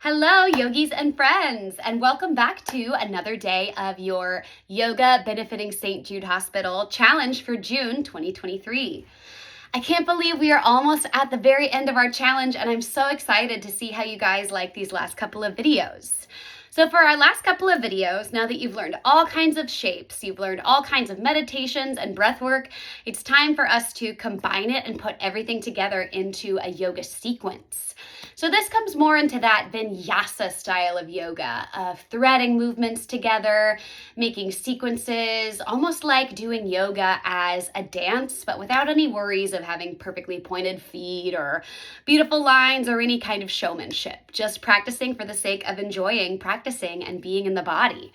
Hello, yogis and friends, and welcome back to another day of your Yoga Benefiting St. Jude Hospital Challenge for June 2023. I can't believe we are almost at the very end of our challenge, and I'm so excited to see how you guys like these last couple of videos. So for our last couple of videos, now that you've learned all kinds of shapes, you've learned all kinds of meditations and breath work, it's time for us to combine it and put everything together into a yoga sequence. So this comes more into that vinyasa style of yoga, of threading movements together, making sequences, almost like doing yoga as a dance, but without any worries of having perfectly pointed feet or beautiful lines or any kind of showmanship. Just practicing for the sake of enjoying practicing and being in the body.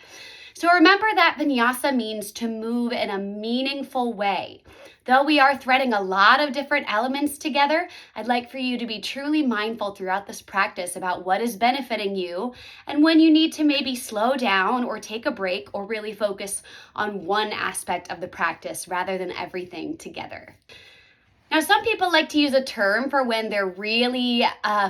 So remember that vinyasa means to move in a meaningful way. Though we are threading a lot of different elements together, I'd like for you to be truly mindful throughout this practice about what is benefiting you and when you need to maybe slow down or take a break or really focus on one aspect of the practice rather than everything together. Now, some people like to use a term for when they're really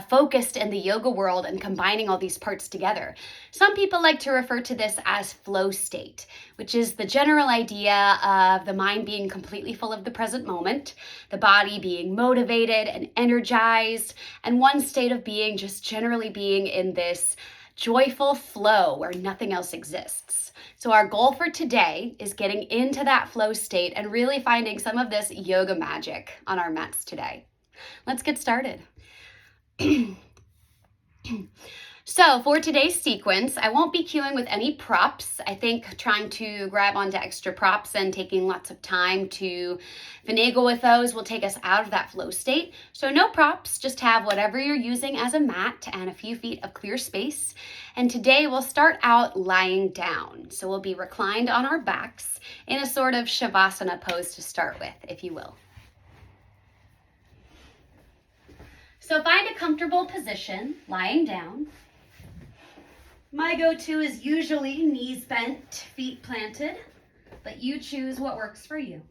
focused in the yoga world and combining all these parts together. Some people like to refer to this as flow state, which is the general idea of the mind being completely full of the present moment, the body being motivated and energized, and one state of being just generally being in this joyful flow where nothing else exists. So our goal for today is getting into that flow state and really finding some of this yoga magic on our mats today. Let's get started. So for today's sequence, I won't be cueing with any props. I think trying to grab onto extra props and taking lots of time to finagle with those will take us out of that flow state. So no props, just have whatever you're using as a mat and a few feet of clear space. And today we'll start out lying down. So we'll be reclined on our backs in a sort of shavasana pose to start with, if you will. So find a comfortable position, lying down. My go-to is usually knees bent, feet planted, but you choose what works for you.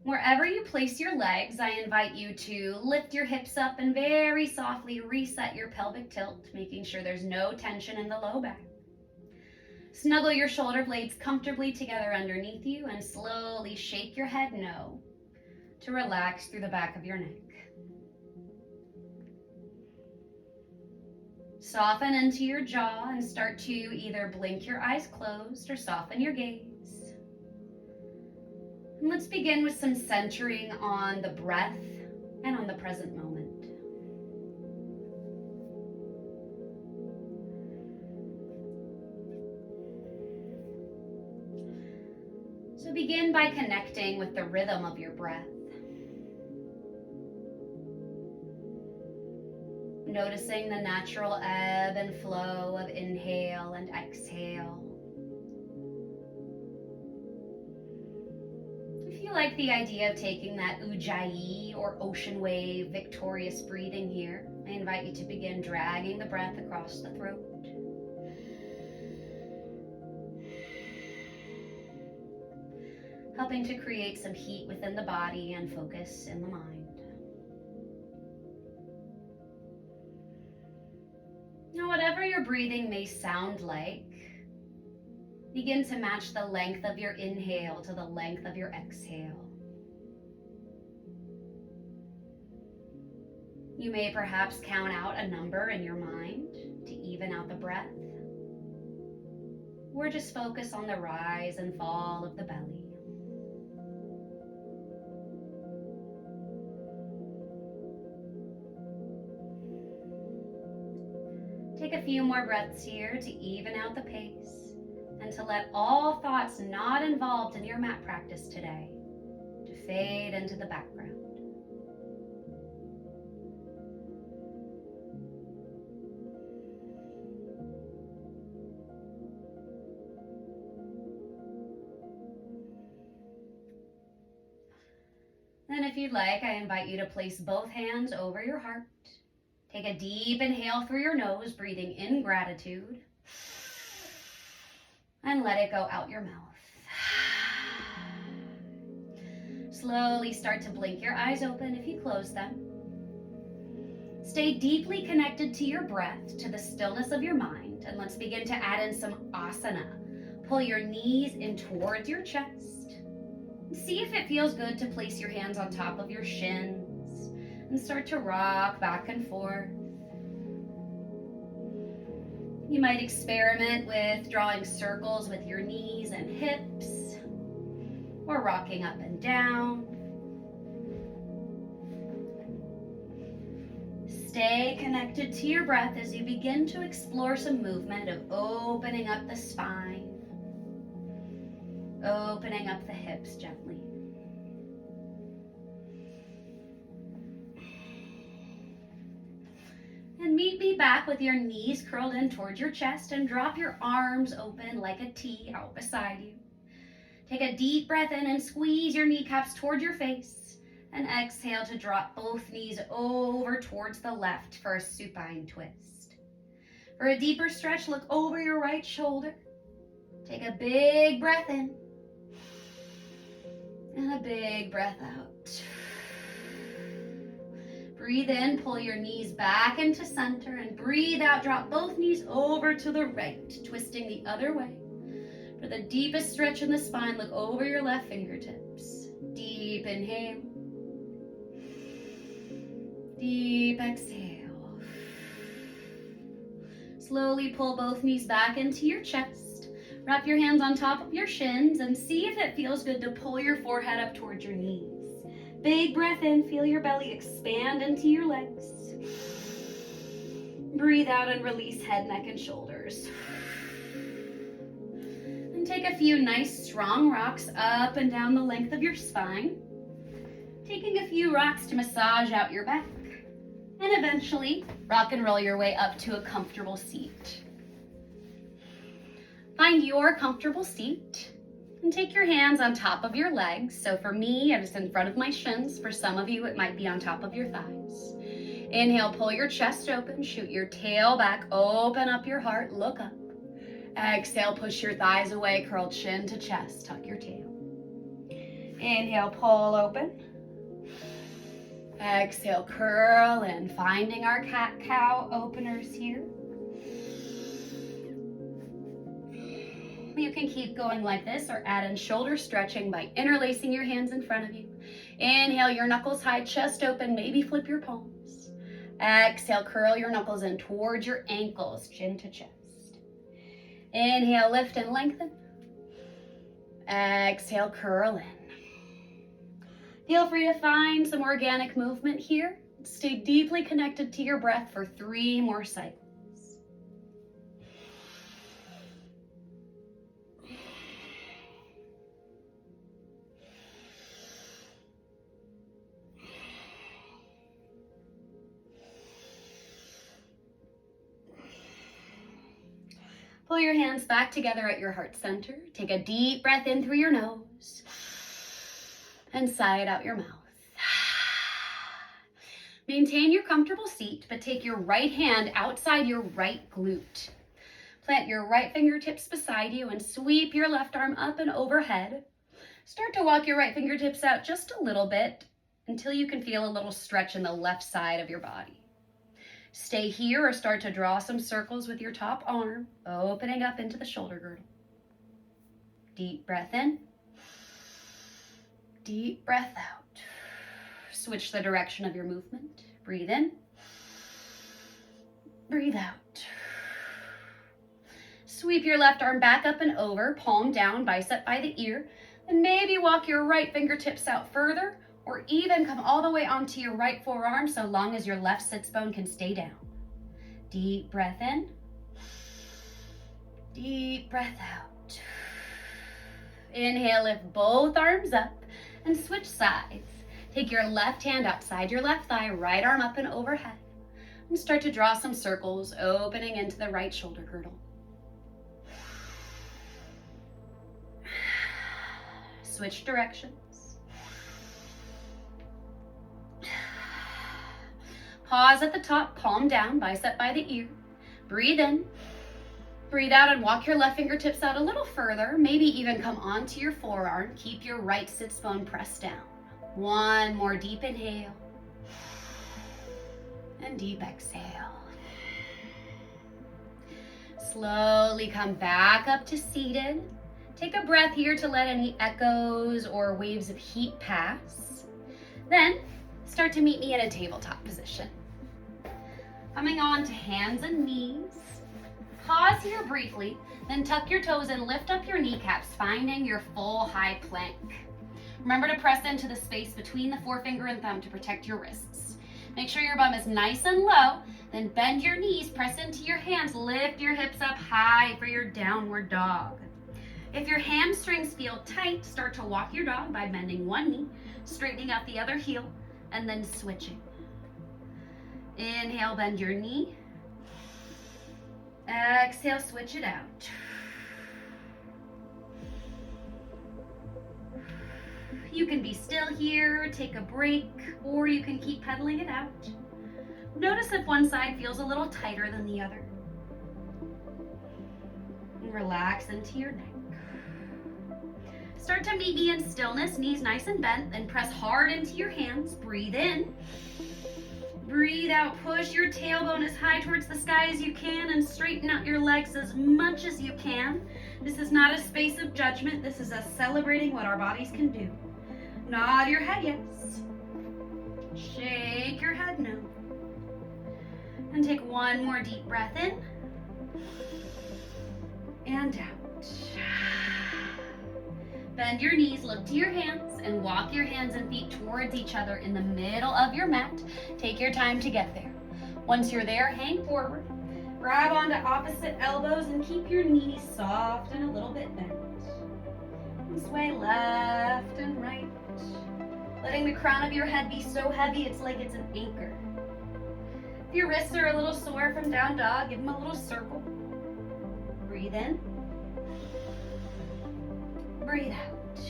Wherever you place your legs, I invite you to lift your hips up and very softly reset your pelvic tilt, making sure there's no tension in the low back. Snuggle your shoulder blades comfortably together underneath you and slowly shake your head no to relax through the back of your neck. Soften into your jaw and start to either blink your eyes closed or soften your gaze. And let's begin with some centering on the breath and on the present moment. So begin by connecting with the rhythm of your breath. Noticing the natural ebb and flow of inhale and exhale. If you like the idea of taking that ujjayi or ocean wave victorious breathing here, I invite you to begin dragging the breath across the throat. Helping to create some heat within the body and focus in the mind. Now, whatever your breathing may sound like, begin to match the length of your inhale to the length of your exhale. You may perhaps count out a number in your mind to even out the breath, or just focus on the rise and fall of the belly. Take a few more breaths here to even out the pace and to let all thoughts not involved in your mat practice today to fade into the background. Then if you'd like, I invite you to place both hands over your heart. Take a deep inhale through your nose, breathing in gratitude. And let it go out your mouth. Slowly start to blink your eyes open if you close them. Stay deeply connected to your breath, to the stillness of your mind, and let's begin to add in some asana. Pull your knees in towards your chest. See if it feels good to place your hands on top of your shins and start to rock back and forth. You might experiment with drawing circles with your knees and hips, or rocking up and down. Stay connected to your breath as you begin to explore some movement of opening up the spine, opening up the hips gently. And meet me back with your knees curled in towards your chest and drop your arms open like a T out beside you. Take a deep breath in and squeeze your kneecaps toward your face. And exhale to drop both knees over towards the left for a supine twist. For a deeper stretch, look over your right shoulder. Take a big breath in. And a big breath out. Breathe in, pull your knees back into center, and breathe out, drop both knees over to the right, twisting the other way. For the deepest stretch in the spine, look over your left fingertips. Deep inhale. Deep exhale. Slowly pull both knees back into your chest. Wrap your hands on top of your shins and see if it feels good to pull your forehead up towards your knees. Big breath in, feel your belly expand into your legs. Breathe out and release head, neck, and shoulders. And take a few nice strong rocks up and down the length of your spine. Taking a few rocks to massage out your back. And eventually, rock and roll your way up to a comfortable seat. Find your comfortable seat and take your hands on top of your legs. So for me, it is in front of my shins. For some of you, it might be on top of your thighs. Inhale, pull your chest open, shoot your tail back, open up your heart, look up. Exhale, push your thighs away, curl chin to chest, tuck your tail. Inhale, pull open. Exhale, curl in, finding our cat-cow openers here. You can keep going like this or add in shoulder stretching by interlacing your hands in front of you. Inhale, your knuckles high, chest open, maybe flip your palms. Exhale, curl your knuckles in towards your ankles, chin to chest. Inhale, lift and lengthen. Exhale, curl in. Feel free to find some organic movement here. Stay deeply connected to your breath for 3 more cycles. Pull your hands back together at your heart center. Take a deep breath in through your nose and sigh it out your mouth. Maintain your comfortable seat, but take your right hand outside your right glute. Plant your right fingertips beside you and sweep your left arm up and overhead. Start to walk your right fingertips out just a little bit until you can feel a little stretch in the left side of your body. Stay here or start to draw some circles with your top arm, opening up into the shoulder girdle. Deep breath in. Deep breath out. Switch the direction of your movement. Breathe in. Breathe out. Sweep your left arm back up and over, palm down, bicep by the ear. And maybe walk your right fingertips out further, or even come all the way onto your right forearm so long as your left sits bone can stay down. Deep breath in. Deep breath out. Inhale, lift both arms up and switch sides. Take your left hand outside your left thigh, right arm up and overhead. And start to draw some circles, opening into the right shoulder girdle. Switch directions. Pause at the top, palm down, bicep by the ear. Breathe in. Breathe out and walk your left fingertips out a little further, maybe even come onto your forearm. Keep your right sits bone pressed down. One more deep inhale. And deep exhale. Slowly come back up to seated. Take a breath here to let any echoes or waves of heat pass. Then start to meet me in a tabletop position. Coming on to hands and knees. Pause here briefly, then tuck your toes and lift up your kneecaps, finding your full high plank. Remember to press into the space between the forefinger and thumb to protect your wrists. Make sure your bum is nice and low, then bend your knees, press into your hands, lift your hips up high for your downward dog. If your hamstrings feel tight, start to walk your dog by bending one knee, straightening out the other heel, and then switching. Inhale, bend your knee. Exhale, switch it out. You can be still here, take a break, or you can keep pedaling it out. Notice if one side feels a little tighter than the other. And relax into your neck. Start to meet me in stillness, knees nice and bent, then press hard into your hands. Breathe in. Breathe out, push your tailbone as high towards the sky as you can and straighten out your legs as much as you can. This is not a space of judgment. This is us celebrating what our bodies can do. Nod your head yes. Shake your head no. And take one more deep breath in and out. Bend your knees, look to your hands, and walk your hands and feet towards each other in the middle of your mat. Take your time to get there. Once you're there, hang forward. Grab onto opposite elbows and keep your knees soft and a little bit bent. And sway left and right, letting the crown of your head be so heavy it's like it's an anchor. If your wrists are a little sore from down dog, give them a little circle. Breathe in. Breathe out.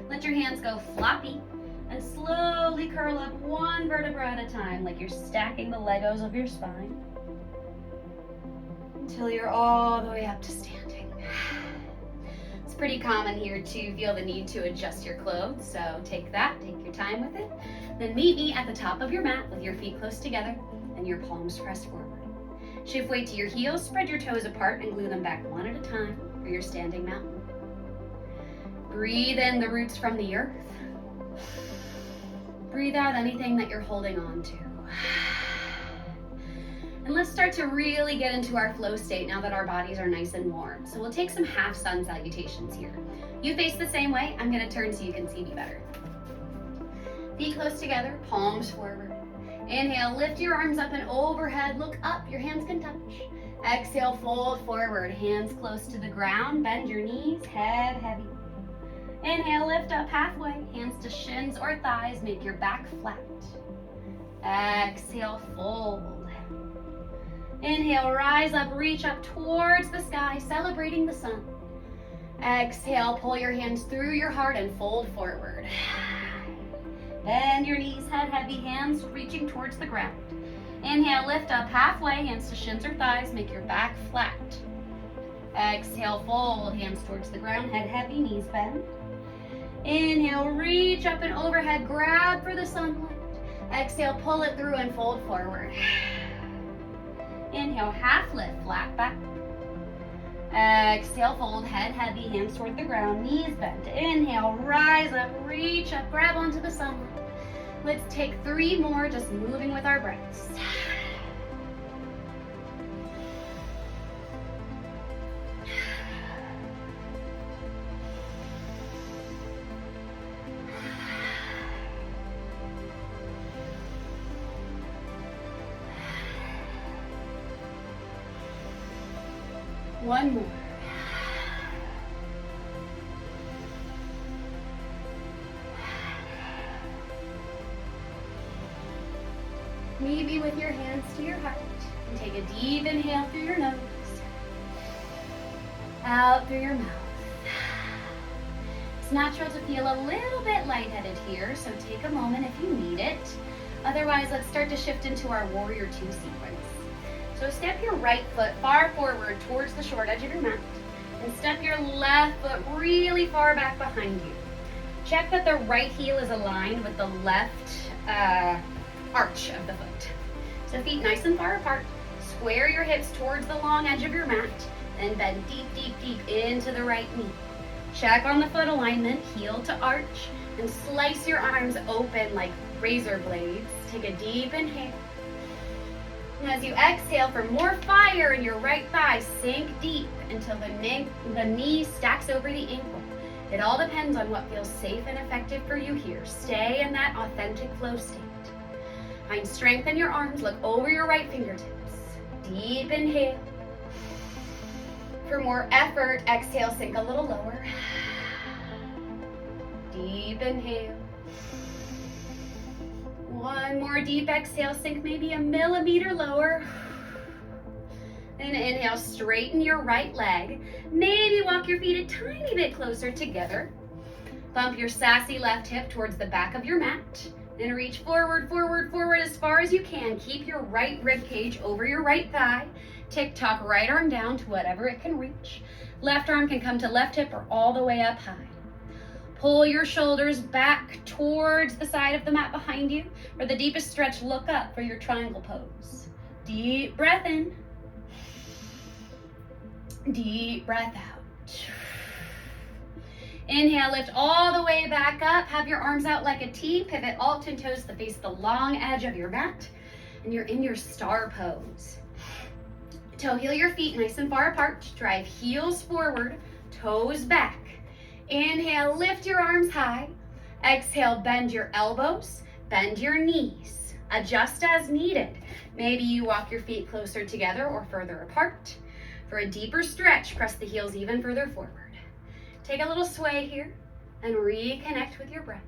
Let your hands go floppy and slowly curl up one vertebra at a time, like you're stacking the Legos of your spine until you're all the way up to standing. It's pretty common here to feel the need to adjust your clothes, so take your time with it. Then meet me at the top of your mat with your feet close together and your palms pressed forward. Shift weight to your heels, spread your toes apart and glue them back one at a time for your standing mountain. Breathe in the roots from the earth. Breathe out anything that you're holding on to. And let's start to really get into our flow state now that our bodies are nice and warm. So we'll take some half sun salutations here. You face the same way. I'm going to turn so you can see me better. Feet close together, palms forward. Inhale, lift your arms up and overhead. Look up, your hands can touch. Exhale, fold forward, hands close to the ground. Bend your knees, head heavy. Inhale, lift up halfway, hands to shins or thighs, make your back flat. Exhale, fold. Inhale, rise up, reach up towards the sky, celebrating the sun. Exhale, pull your hands through your heart and fold forward. Bend your knees, head heavy, hands reaching towards the ground. Inhale, lift up halfway, hands to shins or thighs, make your back flat. Exhale, fold, hands towards the ground, head heavy, knees bend. Inhale, reach up and overhead, grab for the sunlight. Exhale, pull it through and fold forward. Inhale, half lift, flat back. Exhale, fold, head heavy, hands toward the ground, knees bent. Inhale, rise up, reach up, grab onto the sunlight. Let's take 3 more, just moving with our breaths. One more. Meet me with your hands to your heart and take a deep inhale through your nose, out through your mouth. It's natural to feel a little bit lightheaded here, so take a moment if you need it. Otherwise, let's start to shift into our Warrior 2 sequence. So step your right foot far forward towards the short edge of your mat and step your left foot really far back behind you. Check that the right heel is aligned with the left arch of the foot. So feet nice and far apart. Square your hips towards the long edge of your mat. Then bend deep, deep, deep into the right knee. Check on the foot alignment, heel to arch, and slice your arms open like razor blades. Take a deep inhale. And as you exhale for more fire in your right thigh, sink deep until the knee stacks over the ankle. It all depends on what feels safe and effective for you here. Stay in that authentic flow state. Find strength in your arms. Look over your right fingertips. Deep inhale. For more effort, exhale, sink a little lower. Deep inhale. One more deep exhale, sink maybe a millimeter lower. And inhale, straighten your right leg. Maybe walk your feet a tiny bit closer together. Bump your sassy left hip towards the back of your mat. And reach forward, forward, forward as far as you can. Keep your right rib cage over your right thigh. Tick-tock right arm down to whatever it can reach. Left arm can come to left hip or all the way up high. Pull your shoulders back towards the side of the mat behind you. For the deepest stretch, look up for your triangle pose. Deep breath in. Deep breath out. Inhale, lift all the way back up. Have your arms out like a T. Pivot all 10 toes to face the long edge of your mat. And you're in your star pose. Toe heel your feet nice and far apart. Drive heels forward, toes back. Inhale, lift your arms high. Exhale, bend your elbows, bend your knees. Adjust as needed. Maybe you walk your feet closer together or further apart. For a deeper stretch, press the heels even further forward. Take a little sway here and reconnect with your breath.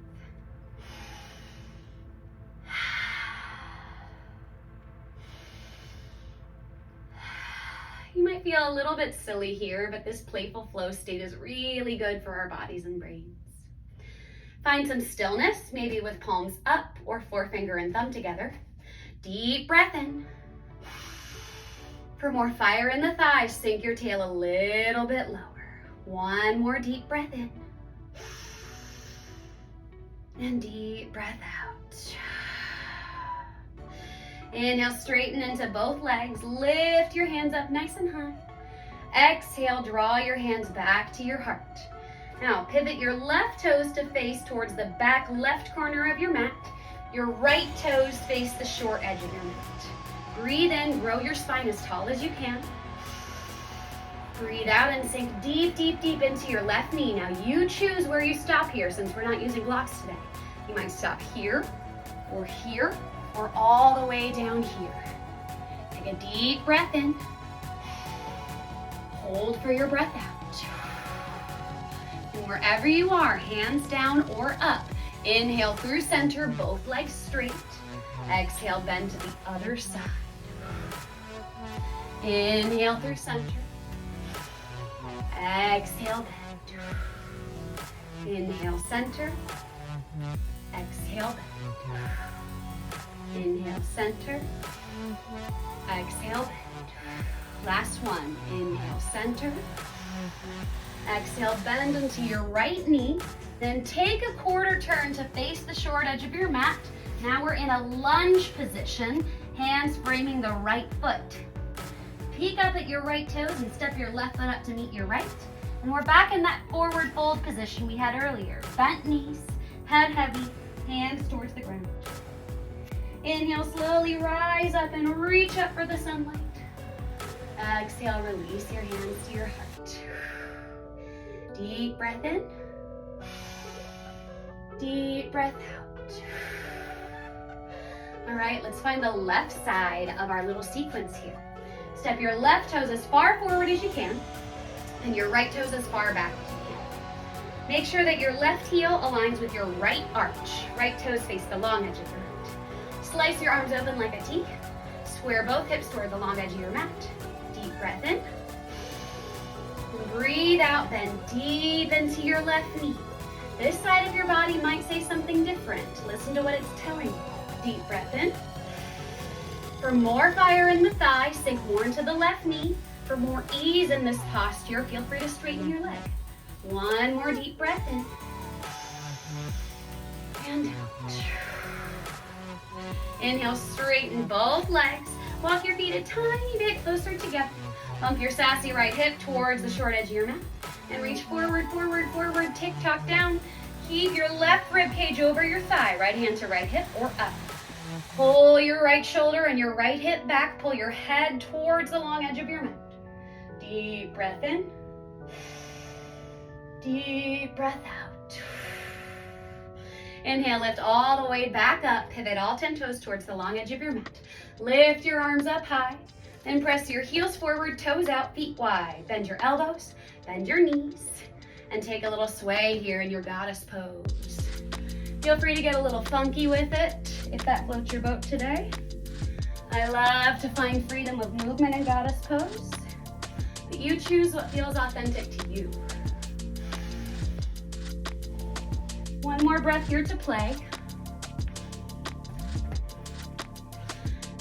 You might feel a little bit silly here, but this playful flow state is really good for our bodies and brains. Find some stillness, maybe with palms up or forefinger and thumb together. Deep breath in. For more fire in the thighs, sink your tail a little bit lower. One more deep breath in. And deep breath out. Inhale, straighten into both legs. Lift your hands up nice and high. Exhale, draw your hands back to your heart. Now, pivot your left toes to face towards the back left corner of your mat. Your right toes face the short edge of your mat. Breathe in, grow your spine as tall as you can. Breathe out and sink deep, deep, deep into your left knee. Now, you choose where you stop here since we're not using blocks today. You might stop here, or all the way down here. Take a deep breath in. Hold for your breath out. And wherever you are, hands down or up. Inhale through center, both legs straight. Exhale, bend to the other side. Inhale through center. Exhale, bend. Inhale, center. Exhale, bend. Inhale, center. Exhale, bend. Last one. Inhale, center. Exhale, bend into your right knee. Then take a quarter turn to face the short edge of your mat. Now we're in a lunge position, hands framing the right foot. Peek up at your right toes and step your left foot up to meet your right. And we're back in that forward fold position we had earlier. Bent knees, head heavy, hands towards the ground. Inhale, slowly rise up and reach up for the sunlight. Exhale, release your hands to your heart. Deep breath in. Deep breath out. All right, let's find the left side of our little sequence here. Step your left toes as far forward as you can, and your right toes as far back as you can. Make sure that your left heel aligns with your right arch. Right toes face the long edge of your mat. Slice your arms open like a T. Square both hips toward the long edge of your mat. Deep breath in. Breathe out, bend deep into your left knee. This side of your body might say something different. Listen to what it's telling you. Deep breath in. For more fire in the thigh, sink more into the left knee. For more ease in this posture, feel free to straighten your leg. One more deep breath in. And out. Inhale, straighten both legs. Walk your feet a tiny bit closer together. Bump your sassy right hip towards the short edge of your mat. And reach forward, forward, forward, tick-tock down. Keep your left rib cage over your thigh. Right hand to right hip or up. Pull your right shoulder and your right hip back. Pull your head towards the long edge of your mat. Deep breath in. Deep breath out. Inhale, lift all the way back up. Pivot all 10 toes towards the long edge of your mat. Lift your arms up high. Then press your heels forward, toes out, feet wide. Bend your elbows, bend your knees, and take a little sway here in your goddess pose. Feel free to get a little funky with it if that floats your boat today. I love to find freedom of movement in goddess pose, but you choose what feels authentic to you. One more breath here to play.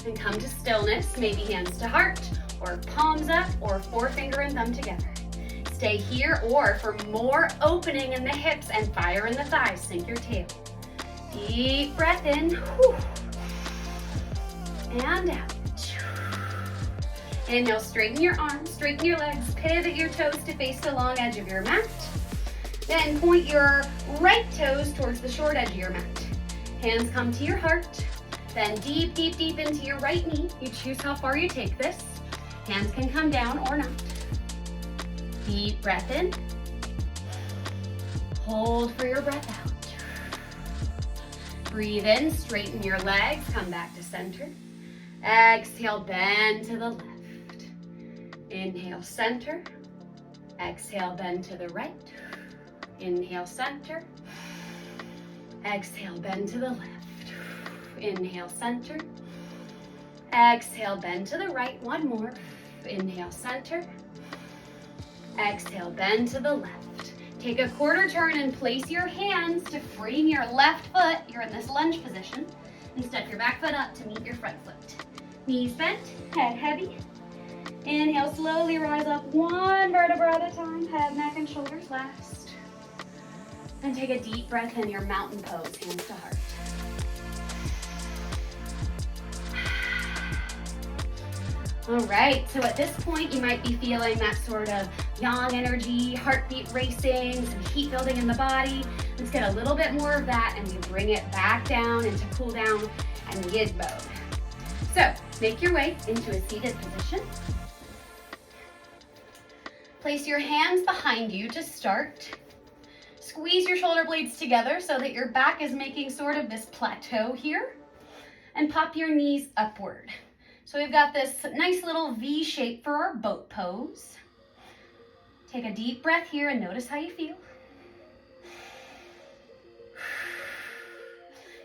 And come to stillness, maybe hands to heart, or palms up, or forefinger and thumb together. Stay here, or for more opening in the hips and fire in the thighs, sink your tail. Deep breath in, whew, and out. Inhale, straighten your arms, straighten your legs, pivot your toes to face the long edge of your mat. Then point your right toes towards the short edge of your mat. Hands come to your heart. Then deep, deep, deep into your right knee. You choose how far you take this. Hands can come down or not. Deep breath in. Hold for your breath out. Breathe in, straighten your legs, come back to center. Exhale, bend to the left. Inhale, center. Exhale, bend to the right. Inhale, center. Exhale, bend to the left. Inhale, center. Exhale, bend to the right. One more. Inhale, center. Exhale, bend to the left. Take a quarter turn and place your hands to frame your left foot. You're in this lunge position. And step your back foot up to meet your front foot. Knees bent, head heavy. Inhale, slowly rise up one vertebra at a time. Head, neck, and shoulders last. And take a deep breath in your mountain pose, hands to heart. All right, so at this point, you might be feeling that sort of yang energy, heartbeat racing, some heat building in the body. Let's get a little bit more of that and we bring it back down into cool down and yin mode. So make your way into a seated position. Place your hands behind you to start. Squeeze your shoulder blades together so that your back is making sort of this plateau here. And pop your knees upward. So we've got this nice little V shape for our boat pose. Take a deep breath here and notice how you feel.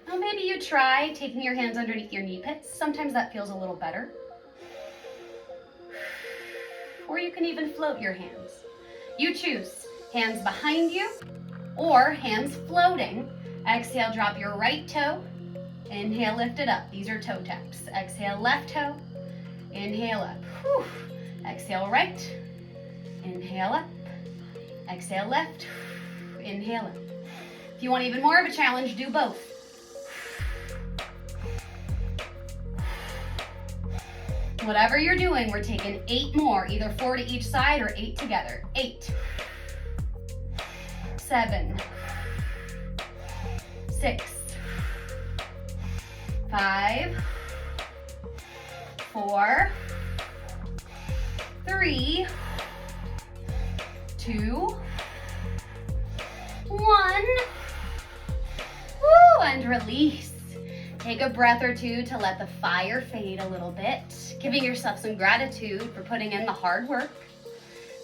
Now maybe you try taking your hands underneath your knee pits. Sometimes that feels a little better. Or you can even float your hands. You choose. Hands behind you or hands floating. Exhale, drop your right toe. Inhale, lift it up. These are toe taps. Exhale, left toe. Inhale up. Whew. Exhale, right. Inhale up. Exhale, left. Inhale up. If you want even more of a challenge, do both. Whatever you're doing, we're taking 8 more, either 4 to each side or 8 together. 8, 7, 6, 5, 4, 3, 2, 1. Woo, and release. Take a breath or two to let the fire fade a little bit, giving yourself some gratitude for putting in the hard work.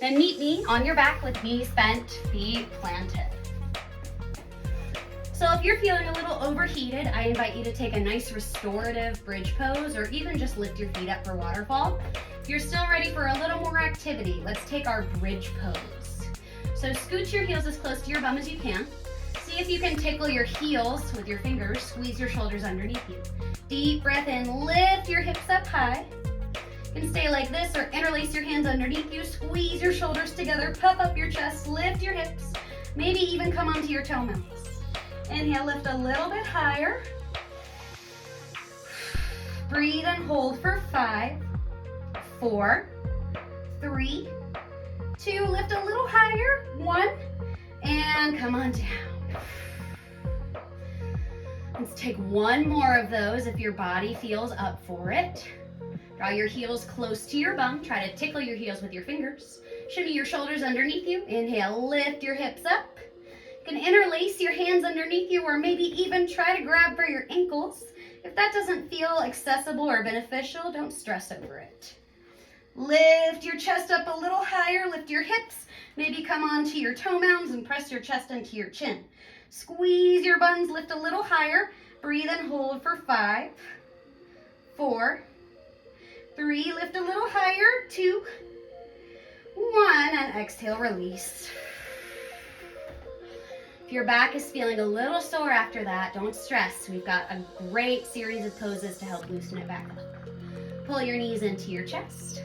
Then meet me on your back with knees bent, feet planted. So if you're feeling a little overheated, I invite you to take a nice restorative bridge pose or even just lift your feet up for waterfall. If you're still ready for a little more activity, let's take our bridge pose. So scooch your heels as close to your bum as you can. See if you can tickle your heels with your fingers, squeeze your shoulders underneath you. Deep breath in, lift your hips up high. You can stay like this or interlace your hands underneath you, squeeze your shoulders together, puff up your chest, lift your hips, maybe even come onto your toe mounts. Inhale, lift a little bit higher. Breathe and hold for 5, 4, 3, 2. Lift a little higher. 1, and come on down. Let's take one more of those if your body feels up for it. Draw your heels close to your bum. Try to tickle your heels with your fingers. Shimmy your shoulders underneath you. Inhale, lift your hips up. You can interlace your hands underneath you, or maybe even try to grab for your ankles. If that doesn't feel accessible or beneficial, don't stress over it. Lift your chest up a little higher. Lift your hips. Maybe come onto your toe mounds and press your chest into your chin. Squeeze your buns, lift a little higher. Breathe and hold for 5, 4, 3, lift a little higher. 2, 1, and exhale, release. If your back is feeling a little sore after that, don't stress. We've got a great series of poses to help loosen it back up. Pull your knees into your chest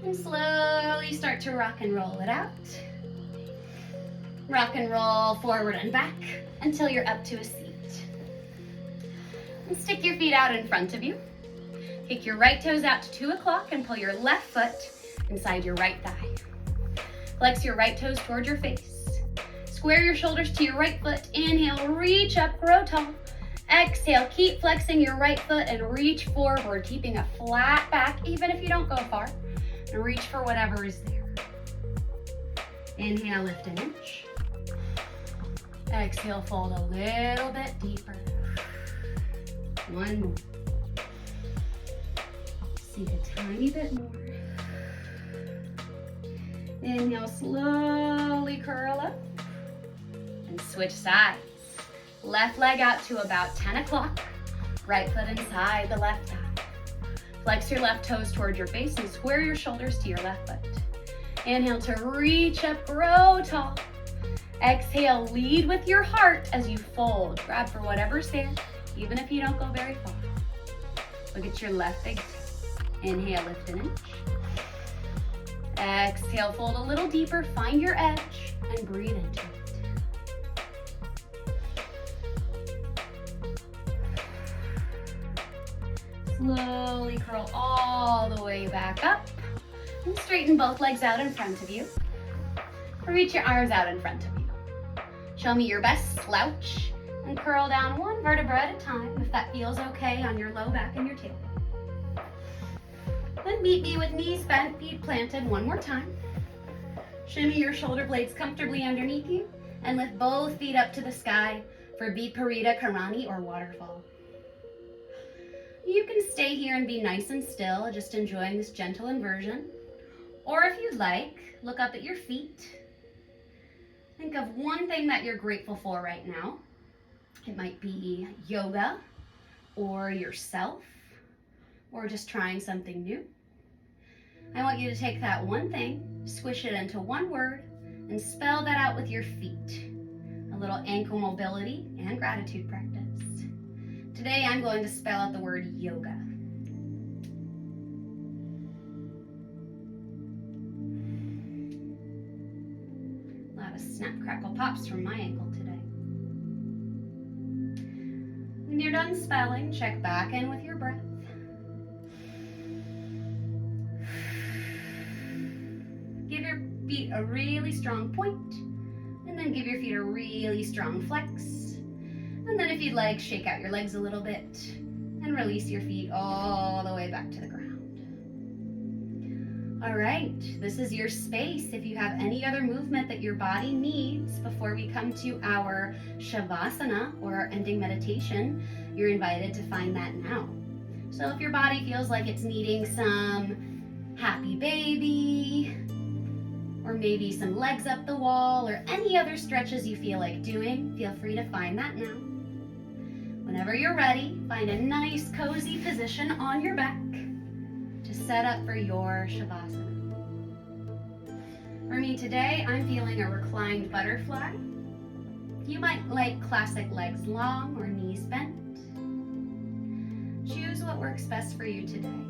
and slowly start to rock and roll it out. Rock and roll forward and back until you're up to a seat. And stick your feet out in front of you. Kick your right toes out to 2 o'clock and pull your left foot inside your right thigh. Flex your right toes towards your face. Square your shoulders to your right foot. Inhale, reach up, grow tall. Exhale, keep flexing your right foot and reach forward, keeping a flat back even if you don't go far. And reach for whatever is there. Inhale, lift an inch. Exhale, fold a little bit deeper. 1 more. Seat a tiny bit more. Inhale, slowly curl up and switch sides. Left leg out to about 10 o'clock. Right foot inside the left thigh. Flex your left toes towards your face and square your shoulders to your left foot. Inhale to reach up, grow tall. Exhale, lead with your heart as you fold. Grab for whatever's there, even if you don't go very far. Look at your left big toe. Inhale, lift an inch. Exhale, fold a little deeper, find your edge, and breathe into it. Slowly curl all the way back up and straighten both legs out in front of you. Reach your arms out in front of you. Show me your best slouch and curl down one vertebra at a time if that feels okay on your low back and your tailbone. Then meet me with knees bent, feet planted one more time. Shimmy your shoulder blades comfortably underneath you and lift both feet up to the sky for Viparita Karani or waterfall. You can stay here and be nice and still, just enjoying this gentle inversion. Or if you'd like, look up at your feet. Think of one thing that you're grateful for right now. It might be yoga or yourself or just trying something new. I want you to take that one thing, squish it into one word, and spell that out with your feet. A little ankle mobility and gratitude practice. Today I'm going to spell out the word yoga. A lot of snap, crackle, pops from my ankle today. When you're done spelling, check back in with your breath. Give your feet a really strong point, and then give your feet a really strong flex. And then if you'd like, shake out your legs a little bit and release your feet all the way back to the ground. All right, this is your space. If you have any other movement that your body needs before we come to our Shavasana or our ending meditation, you're invited to find that now. So if your body feels like it's needing some happy baby, or maybe some legs up the wall, or any other stretches you feel like doing, feel free to find that now. Whenever you're ready, find a nice cozy position on your back to set up for your Shavasana. For me today, I'm feeling a reclined butterfly. You might like classic legs long or knees bent. Choose what works best for you today.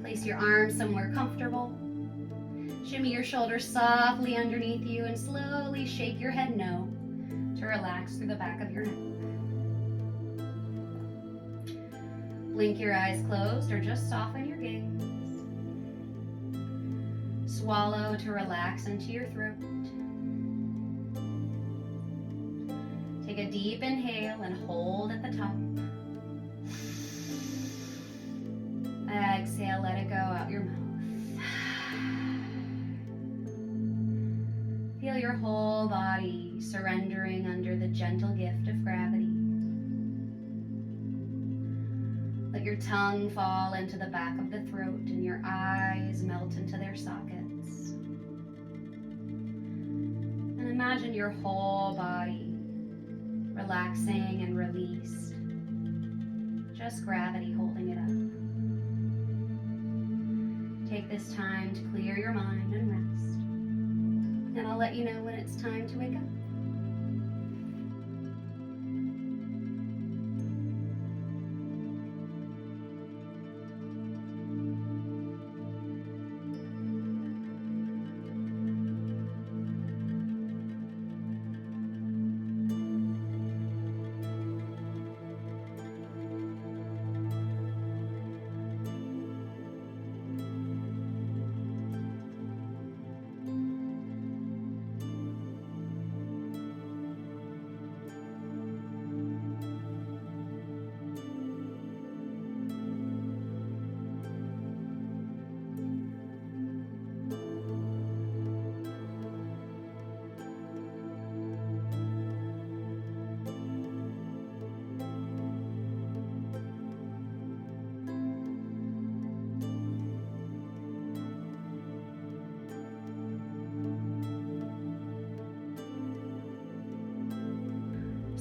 Place your arms somewhere comfortable. Shimmy your shoulders softly underneath you and slowly shake your head no to relax through the back of your neck. Blink your eyes closed or just soften your gaze. Swallow to relax into your throat. Take a deep inhale and hold at the top. Exhale, let it go out your mouth. Feel your whole body surrendering under the gentle gift of gravity. Let your tongue fall into the back of the throat and your eyes melt into their sockets. And imagine your whole body relaxing and released. Just gravity holding it up. Take this time to clear your mind and rest. And I'll let you know when it's time to wake up.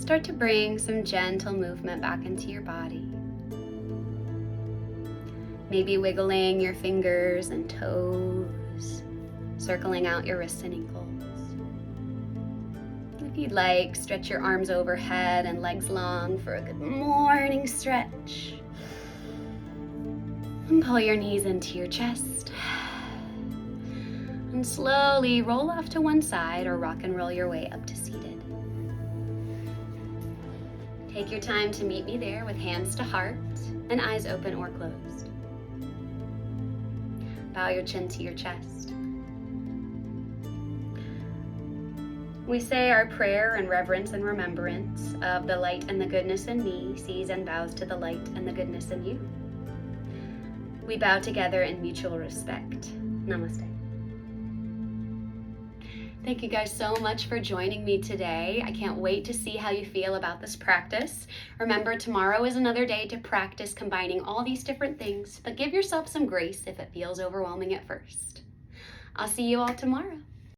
Start to bring some gentle movement back into your body. Maybe wiggling your fingers and toes, circling out your wrists and ankles. If you'd like, stretch your arms overhead and legs long for a good morning stretch. And pull your knees into your chest. And slowly roll off to one side or rock and roll your way up to seated. Take your time to meet me there with hands to heart and eyes open or closed. Bow your chin to your chest. We say our prayer in reverence and remembrance of the light and the goodness in me sees and bows to the light and the goodness in you. We bow together in mutual respect. Namaste. Thank you guys so much for joining me today. I can't wait to see how you feel about this practice. Remember, tomorrow is another day to practice combining all these different things, but give yourself some grace if it feels overwhelming at first. I'll see you all tomorrow.